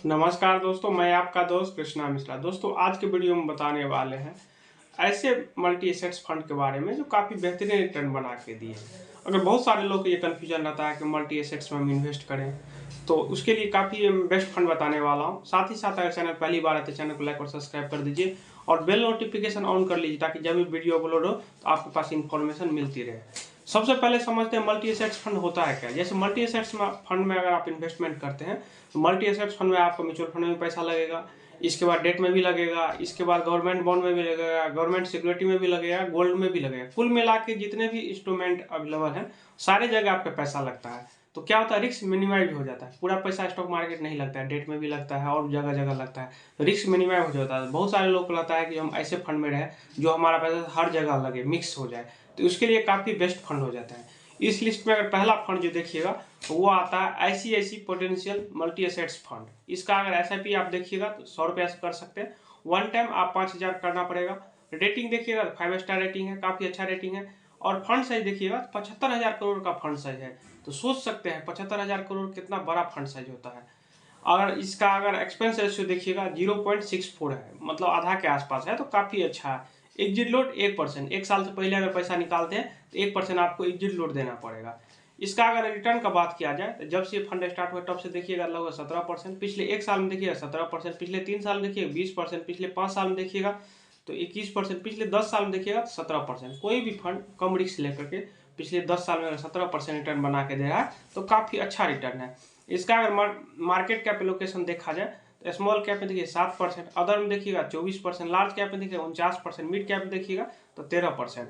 नमस्कार दोस्तों, मैं आपका दोस्त कृष्णा मिश्रा। दोस्तों, आज के वीडियो में बताने वाले हैं ऐसे मल्टी एसेट्स फंड के बारे में जो काफ़ी बेहतरीन रिटर्न बना के दिए। अगर बहुत सारे लोग को ये कन्फ्यूजन रहता है कि मल्टी एसेट्स में हम इन्वेस्ट करें, तो उसके लिए काफ़ी बेस्ट फंड बताने वाला हूँ। साथ ही साथ अगर चैनल पहली बार है तो चैनल को लाइक और सब्सक्राइब कर दीजिए और बेल नोटिफिकेशन ऑन कर लीजिए ताकि जब भी वीडियो अपलोड हो तो आपके पास इन्फॉर्मेशन मिलती रहे। सबसे पहले समझते हैं मल्टी एसेट्स फंड होता है क्या। जैसे मल्टी एसेट्स फंड में अगर आप इन्वेस्टमेंट करते हैं तो मल्टी एसेट्स फंड में आपको म्यूचुअल फंड में पैसा लगेगा, इसके बाद डेट में भी लगेगा, इसके बाद गवर्नमेंट बॉन्ड में भी लगेगा, गवर्नमेंट सिक्योरिटी में भी लगेगा, गोल्ड में भी लगेगा। कुल मिला के जितने भी इंस्ट्रूमेंट अवेलेबल हैं सारे जगह आपका पैसा लगता है। तो क्या होता है, रिस्क मिनिमाइज हो जाता है। पूरा पैसा स्टॉक मार्केट नहीं लगता है, डेट में भी लगता है और जगह जगह लगता है, तो रिस्क मिनिमाइज हो जाता है। बहुत सारे लोग को लगता है कि हम ऐसे फंड में रहें जो हमारा पैसा हर जगह लगे, मिक्स हो जाए, तो उसके लिए काफ़ी बेस्ट फंड हो जाता है। इस लिस्ट में अगर पहला फंड जो देखिएगा तो वो आता है ICICI potential multi assets fund. इसका अगर एसआईपी आप देखिएगा तो 100 रुपये से कर सकते हैं। वन टाइम आप 5,000 करना पड़ेगा। रेटिंग देखिएगा तो 5 स्टार रेटिंग है, काफ़ी अच्छा रेटिंग है। और फंड साइज देखिएगा तो 75,000 करोड़ का फंड साइज है। तो सोच सकते हैं 75,000 करोड़ कितना बड़ा फंड साइज होता है। अगर इसका अगर एक्सपेंस रेशियो देखिएगा 0.64 है, मतलब आधा के आसपास है, तो काफ़ी अच्छा है। एग्जिट लोड 1%, एक साल से पहले अगर पैसा निकालते हैं तो 1% आपको एग्जिट लोड देना पड़ेगा। इसका अगर रिटर्न का बात किया जाए तो जब से फंड स्टार्ट हुआ तब से देखिएगा लगभग 17%, पिछले एक साल में देखिएगा 17%, पिछले 3 साल में देखिएगा 20%, पिछले 5 साल में देखिएगा तो 21%, पिछले 10 साल में देखिएगा तो 17%। कोई भी फंड कम रिस्क लेकर के पिछले 10 साल में अगर 17% रिटर्न बना के दे रहा है तो काफ़ी अच्छा रिटर्न है। इसका अगर मार्केट कैप एलोकेशन देखा जाए तो स्मॉल कैप में देखिए 7%, अदर में देखिएगा 24%, लार्ज कैप में देखिएगा 49%, मिड कैप में देखिएगा तो 13%।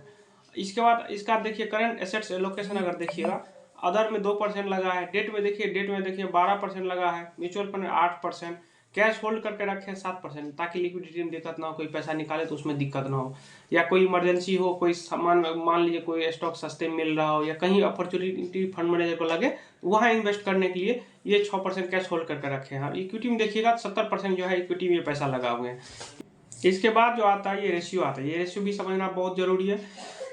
इसके बाद इसका देखिए करंट एसेट्स एलोकेशन अगर देखिएगा, अदर में 2% लगा है, डेट में देखिए 12% लगा है, म्यूचुअल फंड में 8%, कैश होल्ड करके रखें 7%, ताकि लिक्विडिटी में दिक्कत ना हो, कोई पैसा निकाले तो उसमें दिक्कत ना हो, या कोई इमरजेंसी हो, कोई सामान मान लीजिए कोई स्टॉक सस्ते मिल रहा हो, या कहीं अपॉर्चुनिटी फंड मैनेजर को लगे वहाँ इन्वेस्ट करने के लिए ये 6% कैश होल्ड करके रखे हैं। इक्विटी में देखिएगा 70% जो है इक्विटी में पैसा लगा हुए हैं। इसके बाद जो आता है ये रेशियो आता है, ये रेशियो भी समझना बहुत जरूरी है।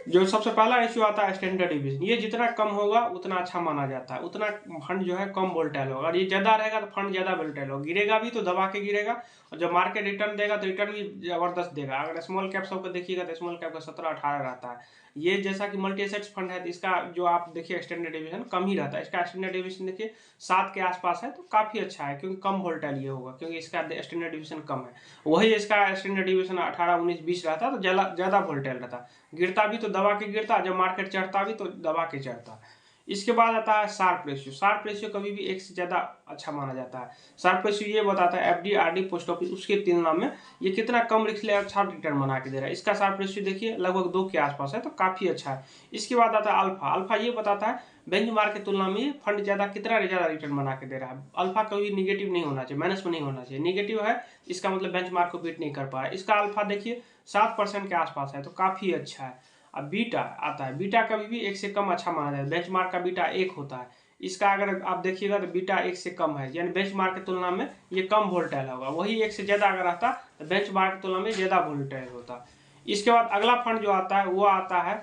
जो सबसे पहला रेशियो आता है स्टैंडर्ड डिवीजन, ये जितना कम होगा उतना अच्छा माना जाता है, उतना फंड जो है कम वोलेटाइल होगा। और ये ज़्यादा रहेगा तो फंड ज़्यादा वोलेटाइल होगा, गिरेगा भी तो दबा के गिरेगा, और जब मार्केट रिटर्न देगा तो रिटर्न भी जबरदस्त देगा। अगर स्मॉल कैप सबको देखिएगा तो स्मॉल कैप का 17-18 रहता है। ये जैसा कि मल्टी एसेट्स फंड है तो इसका जो आप देखिए स्टैंडर्ड डिवीजन कम ही रहता है। इसका स्टैंडर्ड डिवीजन देखिए 7 के आसपास है, तो काफ़ी अच्छा है क्योंकि कम वोलेटाइल ये होगा, क्योंकि इसका स्टैंडर्ड डिवीजन कम है। वही इसका स्टैंडर्ड डिवीजन 18, 19, 20 रहता तो ज़्यादा वोलेटाइल रहता, गिरता भी तो दबा के गिरता, जब मार्केट चढ़ता भी तो दबा के चढ़ता। इसके बाद आता है शार्प रेशियो। शार्प रेशियो कभी भी एक से ज़्यादा अच्छा माना जाता है। शार्प रेशियो ये बताता है एफडी, आरडी, पोस्ट ऑफिस उसके तुलना में ये कितना कम रिस्क ले अच्छा रिटर्न बना के दे रहा है। इसका शार्प रेशियो देखिए लगभग 2 के आसपास है, तो काफ़ी अच्छा है। इसके बाद आता है अल्फा। अल्फा ये बताता है बेंचमार्क की तुलना में फंड कितना ज़्यादा रिटर्न बना के दे रहा है। अल्फा कभी निगेटिव नहीं होना चाहिए, माइनस में नहीं होना चाहिए। निगेटिव है इसका मतलब बेंचमार्क को बीट नहीं कर पा रहा है। इसका अल्फा देखिए 7% के आसपास है, तो काफ़ी अच्छा है। अब बीटा आता है, बीटा कभी भी 1 से कम अच्छा माना जाता है। बेंचमार्क का बीटा 1 होता है, इसका अगर आप देखिएगा तो बीटा 1 से कम है, यानी बेंचमार्क की तुलना में ये कम वोलेटाइल होगा। वही 1 से ज़्यादा अगर आता तो बेंचमार्क की तुलना में ज़्यादा वोलेटाइल होता। इसके बाद अगला फंड जो आता है वो आता है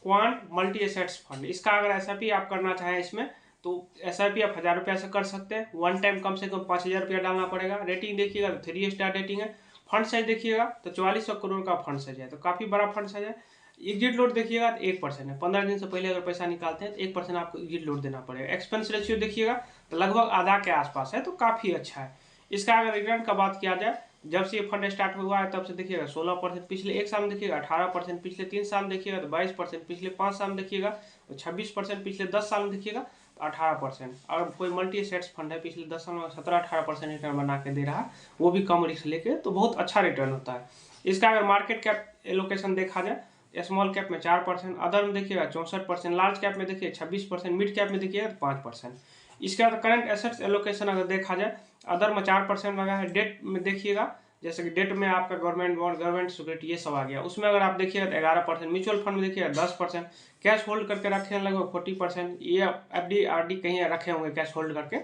क्वांट मल्टी एसेट्स फंड। इसका अगर एसआईपी आप करना चाहें इसमें तो एसआईपी आप 1000 रुपये से कर सकते हैं। वन टाइम कम से कम 5,000 रुपया डालना पड़ेगा। रेटिंग देखिएगा तो 3 स्टार रेटिंग है। फंड साइज देखिएगा तो 4400 करोड़ का फंड साइज है, तो काफ़ी बड़ा फंड साइज है। एग्जिट लोड देखिएगा तो 1% है, 15 दिन से पहले अगर पैसा निकालते हैं तो 1% आपको एग्जिट लोड देना पड़ेगा। एक्सपेंस रेशियो देखिएगा तो लगभग आधा के आसपास है, तो काफ़ी अच्छा है। इसका अगर रिटर्न का बात किया जाए, जब से ये फंड स्टार्ट हुआ है तब से देखिएगा 16%, पिछले एक साल में देखिएगा 18%, पिछले 3 साल में देखिएगा तो 22%, पिछले 5 साल में देखिएगा तो 26%, पिछले 10 साल में देखिएगा तो 18%। अगर कोई मल्टी एसेट्स फंड है पिछले 10 साल में 17-18% रिटर्न बना के दे रहा है, वो भी कम रिस्क लेके, तो बहुत अच्छा रिटर्न होता है। इसका अगर मार्केट कैप एलोकेशन देखा जाए, स्मॉल कैप में 4%, अदर में देखिएगा 64%, लार्ज कैप में देखिए 26%, मिड कैप में देखिएगा 5%। इसके बाद करंट एसेट्स एलोकेशन अगर देखा जाए, अदर में 4% लगा है। डेट में देखिएगा जैसे कि डेट में आपका गवर्नमेंट बॉन्ड, गवर्नमेंट सिक्योरिटी ये सब आ गया, उसमें अगर आप देखिएगा तो 11%, म्यूचुअल फंड में देखिएगा 10%, कैश होल्ड करके रखे हैं लगभग 40%, ये एफडी, आरडी कहीं रखे होंगे कैश होल्ड करके।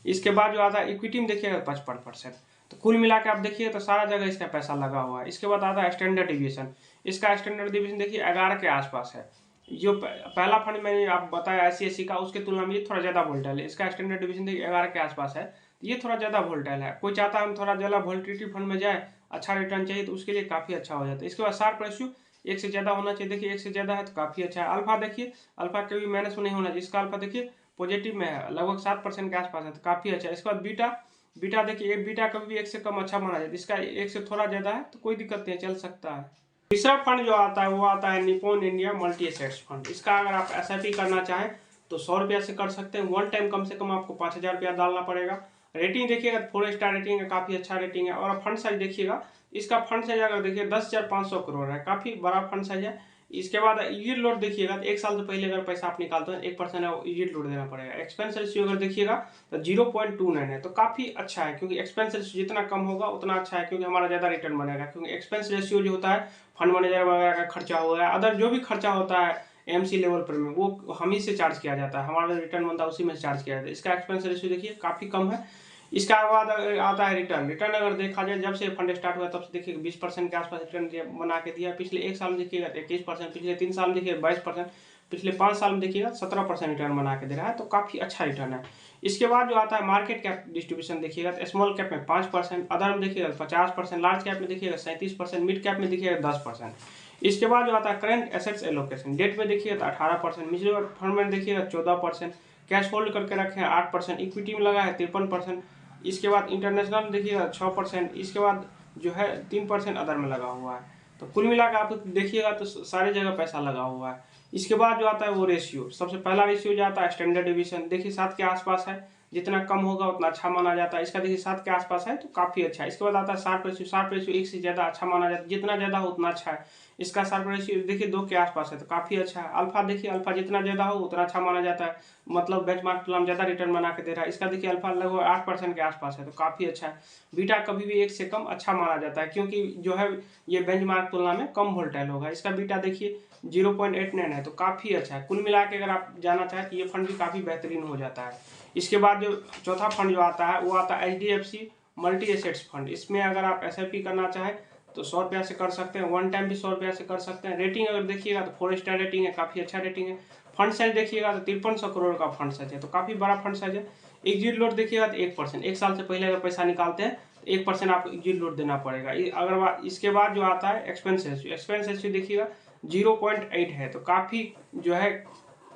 इसके बाद जो आता है इक्विटी में देखिएगा 55%। तो कुल मिला के आप देखिए तो सारा जगह इसका पैसा लगा हुआ है। इसके बाद आता है स्टैंडर्ड डिवीजन। इसका स्टैंडर्ड डिवीजन देखिए 11 के आसपास है। जो पहला फंड मैंने आप बताया आईसीआईसी का, उसके तुलना में ये थोड़ा ज़्यादा वोलेटाइल है। इसका स्टैंडर्ड डिवीजन देखिए 11 के आसपास है, तो ये थोड़ा ज़्यादा वोलेटाइल है। कोई चाहता है हम थोड़ा ज़्यादा वोलेटिलिटी फंड में जाए, अच्छा रिटर्न चाहिए, तो उसके लिए काफ़ी अच्छा हो जाता है। इसके बाद शार्प रेशियो 1 से ज़्यादा होना चाहिए। देखिए 1 से ज़्यादा है तो काफ़ी अच्छा है। अल्फा देखिए, अल्फा कभी माइनस में नहीं होना चाहिए। इसका अल्फा देखिए पॉजिटिव में है, लगभग 7% के आसपास है, तो काफ़ी अच्छा है। इसके बाद बीटा, बीटा देखिए बीटा कभी भी 1 से कम अच्छा माना जाता है। इसका 1 से थोड़ा ज़्यादा है तो कोई दिक्कत नहीं, चल सकता है। तीसरा फंड जो आता है वो आता है Nippon India multi assets fund. इसका अगर आप एसआईपी करना चाहें तो 100 रुपया से कर सकते हैं। वन टाइम कम से कम आपको 5,000 रुपया डालना पड़ेगा। रेटिंग देखिएगा 4 स्टार रेटिंग है, काफ़ी अच्छा रेटिंग है। और फंड साइज देखिएगा, इसका फंड साइज अगर देखिए 10,500 करोड़ है, काफ़ी बड़ा फंड साइज है। इसके बाद यील्ड लोड देखिएगा तो 1 साल से पहले अगर पैसा आप निकालते हैं 1% यील्ड लोड देना पड़ेगा। एक्सपेंस रेशियो अगर देखिएगा तो 0.29 है, तो काफ़ी अच्छा है, क्योंकि एक्सपेंस रेशियो जितना कम होगा उतना अच्छा है, क्योंकि हमारा ज़्यादा रिटर्न बनेगा। क्योंकि एक्सपेंस रेशियो जो होता है, फंड मैनेजर वगैरह का खर्चा हो गया, अदर जो भी खर्चा होता है एमसी लेवल पर में, वो हम ही से चार्ज किया जाता है, हमारा रिटर्न बनता है उसी में से चार्ज किया जाता है। इसका एक्सपेंस रेशियो देखिए काफ़ी कम है। इसका बाद आता है रिटर्न। रिटर्न अगर देखा जाए जब से फंड स्टार्ट हुआ तब से देखिए 20% के आसपास रिटर्न बना के दिया। पिछले 1 साल में देखिएगा 21%, पिछले 3 साल में देखिएगा 22%, पिछले 5 साल में देखिएगा 17% रिटर्न बना के दे रहा है, तो काफ़ी अच्छा रिटर्न है। इसके बाद जो आता है मार्केट कैप डिस्ट्रीब्यूशन देखिएगा तो स्मॉल कैप में 5%, अदर में देखिएगा 50%, लार्ज कैप में देखिएगा 37%, मिड कैप में देखिएगा 10%। इसके बाद जो आता है करंट एसेट्स एलोकेशन, डेट में देखिएगा तो 18%, म्यूचुअल फंड में देखिएगा 14%, कैश होल्ड करके रखे हैं 8%, इक्विटी में लगा है 53%। इसके बाद इंटरनेशनल में देखिएगा 6%, इसके बाद जो है 3% अदर में लगा हुआ है। तो कुल मिलाकर आप देखिएगा तो सारी जगह पैसा लगा हुआ है। इसके बाद जो आता है वो रेशियो, सबसे पहला रेशियो जो आता है स्टैंडर्ड डिवीजन, देखिए 7 के आसपास है, जितना कम होगा उतना अच्छा माना जाता है। इसका देखिए 7 के आसपास है तो काफ़ी अच्छा है। इसके बाद आता है शार्प रेशियो, शार्प रेशियो 1 से ज़्यादा अच्छा माना जाता है, जितना ज़्यादा हो उतना अच्छा है। इसका शार्प रेशियो देखिए 2 के आसपास है तो काफ़ी अच्छा है। अल्फा देखिए, अल्फा जितना ज़्यादा हो उतना अच्छा माना जाता है, मतलब बेंचमार्क तुलना में ज़्यादा रिटर्न बना के दे रहा है। इसका देखिए अल्फा लगभग 8% के आसपास है तो काफ़ी अच्छा है। बीटा कभी भी 1 से कम अच्छा माना जाता है, क्योंकि जो है ये बेंचमार्क तुलना में कम वोलेटाइल होगा। इसका बीटा देखिए 0.89 है तो काफ़ी अच्छा है। कुल मिला के अगर आप जाना चाहें तो ये फंड भी काफ़ी बेहतरीन हो जाता है। इसके बाद जो चौथा फंड जो आता है वो आता है HDFC मल्टी एसेट्स फंड। इसमें अगर आप SIP करना चाहें तो 100 रुपया से कर सकते हैं, वन टाइम भी 100 रुपया से कर सकते हैं। रेटिंग अगर देखिएगा तो 4 स्टार रेटिंग है, काफ़ी अच्छा रेटिंग है। फंड साइज देखिएगा तो 5300 करोड़ का फंड साइज है, तो काफ़ी बड़ा फंड साइज है। एग्जिट लोड देखिएगा तो 1%, 1 साल से पहले अगर पैसा निकालते हैं तो 1% आपको एग्जिट लोड देना पड़ेगा। अगर इसके बाद जो आता है एक्सपेंस रेशियो, एक्सपेंस रेशियो देखिएगा 0.8 है, तो काफ़ी जो है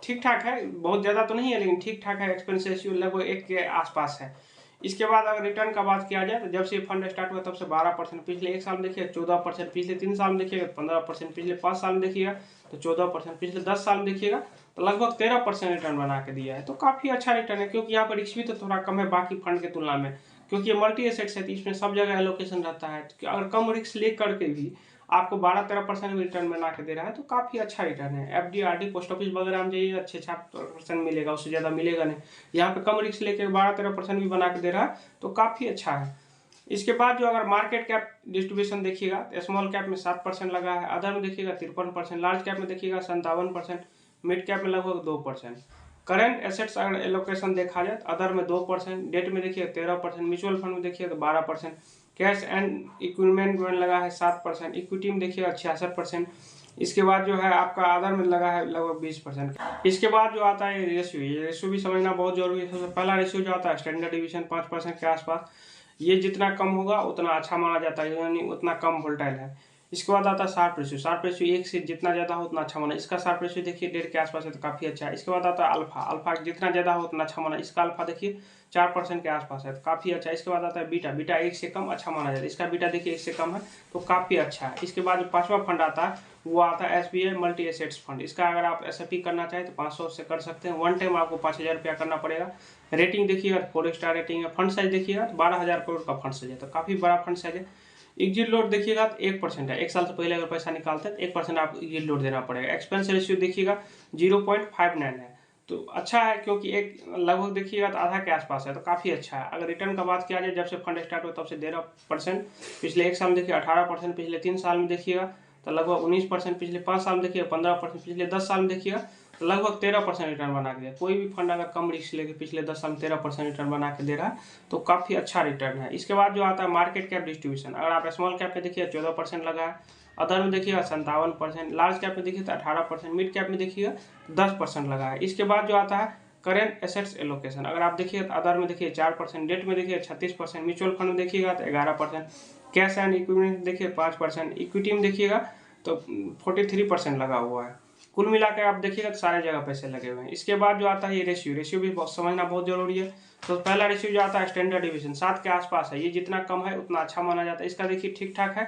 ठीक ठाक है, बहुत ज़्यादा तो नहीं है लेकिन ठीक ठाक है। एक्सपेंस रेशियो लगभग 1 के आसपास है। इसके बाद अगर रिटर्न का बात किया जाए तो जब से फंड स्टार्ट हुआ तब से 12%, पिछले 1 साल में देखिए 14%, पिछले 3 साल में देखिएगा 15%, पिछले 5 साल में देखिएगा तो 14%, पिछले 10 साल में देखिएगा तो लगभग 13% रिटर्न बना के दिया है। तो काफ़ी अच्छा रिटर्न है, क्योंकि यहाँ पर रिस्क भी तो थोड़ा कम है बाकी फंड के तुलना में, क्योंकि ये मल्टी एसेट्स है तो इसमें सब जगह एलोकेशन रहता है। तो अगर कम रिस्क ले करके भी आपको 12-13% रिटर्न बना के दे रहा है तो काफ़ी अच्छा रिटर्न है। FD RD पोस्ट ऑफिस वगैरह में जाइए अच्छे 6% मिलेगा, उससे ज़्यादा मिलेगा नहीं। यहाँ पे कम रिस्क लेके 12-13% भी बना के दे रहा है तो काफ़ी अच्छा है। इसके बाद जो अगर मार्केट कैप डिस्ट्रीब्यूशन देखिएगा तो स्मॉल कैप में 7% लगा है, अदर में देखिएगा 53%, लार्ज कैप में देखिएगा 57%, मिड कैप में लगभग 2%। करंट एसेट्स अगर एलोकेशन देखा जाए तो अदर में 2%, डेट में देखिए 13%, म्यूचुअल फंड में देखिए तो 12%, कैश एंड इक्विपमेंट में लगा है 7%, इक्विटी में देखिएगा 66%। इसके बाद जो है आपका अदर में लगा है लगभग 20%। इसके बाद जो आता है रेशियो, ये रेशियो भी समझना बहुत जरूरी है। सबसे पहला रेशियो जो आता है स्टैंडर्ड डिवीजन 5% के आसपास, ये जितना कम होगा उतना अच्छा माना जाता है, यानी उतना कम वोल्टाइल है। इसके बाद आता है शार्प रेशियो, शार्प रेशियो 1 से जितना ज़्यादा हो उतना अच्छा माना, इसका शार्प रेशियो देखिए 1.5 के आसपास है तो काफ़ी अच्छा है। इसके बाद आता है अल्फा, अल्फा जितना ज़्यादा हो उतना अच्छा माना, इसका अल्फा देखिए 4% के आसपास है तो काफ़ी अच्छा है। इसके बाद आता है बीटा, बीटा 1 से कम अच्छा माना जाता है, इसका बीटा देखिए 1 से कम है तो काफ़ी अच्छा है। इसके बाद जो पाँचवा फंड आता है वो आता है SBI मल्टी एसेट्स फंड। इसका अगर आप SIP करना चाहें तो 500 से कर सकते हैं, वन टाइम आपको 5,000 रुपया करना पड़ेगा। रेटिंग देखिएगा 4 स्टार रेटिंग है, फंड साइज देखिएगा 12,000 करोड़ का फंड साइज है तो काफ़ी बड़ा फंड साइज है। एग्जिट लोड देखिएगा तो 1% है, 1 साल से पहले अगर पैसा निकालते हैं तो 1% आपको एग्जिट लोड देना पड़ेगा। एक्सपेंस रेशियो देखिएगा 0.59 है तो अच्छा है, क्योंकि एक लगभग देखिएगा तो आधा के आसपास है तो काफ़ी अच्छा है। अगर रिटर्न का बात किया जाए जब से फंड स्टार्ट हुआ तब से 13%, पिछले 1 साल में देखिए 18%, पिछले 3 साल में देखिएगा तो लगभग 19%, पिछले 5 साल में देखिएगा 15%, पिछले 10 साल में देखिएगा तो लगभग 13% रिटर्न बना के दिया। कोई भी फंड अगर कम रिस्क लेके पिछले 10 साल में 13% रिटर्न बना के दे रहा है तो काफ़ी अच्छा रिटर्न है। इसके बाद जो आता है मार्केट कैप डिस्ट्रीब्यूशन, अगर आप स्मॉल कैप में देखिए 14% लगा है, अदर में देखिएगा 57%, लार्ज कैप में देखिए तो 18%, मिड कैप में देखिएगा 10% लगा है। इसके बाद जो आता है करेंट एसेट्स एलोकेशन। अगर आप देखिए आधार में देखिए 4%, डेट में देखिए 36%, म्यूचुअल फंड में देखिएगा तो 11%, कैश एंड इक्विपमेंट देखिए 5%, इक्विटी में देखिएगा तो 43% लगा हुआ है। कुल मिला के आप देखिएगा तो सारे जगह पैसे लगे हुए हैं। इसके बाद जो आता है ये रेशियो भी समझना बहुत जरूरी है। तो पहला रेशियो जो आता है स्टैंडर्ड डिविजन 7 के आसपास है, ये जितना कम है उतना अच्छा माना जाता है, इसका देखिए ठीक ठाक है।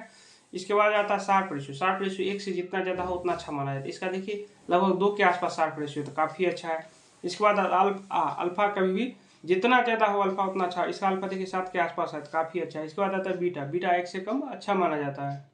इसके बाद आता है शार्प रेशियो, शार्प रेशियो 1 से जितना ज़्यादा हो उतना अच्छा माना जाता है, इसका देखिए लगभग 2 के आसपास शार्प रेशियो, तो काफ़ी अच्छा है। इसके बाद अल्फा कभी भी जितना ज़्यादा हो अल्फा उतना अच्छा, इसका अल्फा देखिए 7 के आसपास है तो काफ़ी अच्छा है। इसके बाद आता है बीटा, बीटा 1 से कम अच्छा माना जाता है।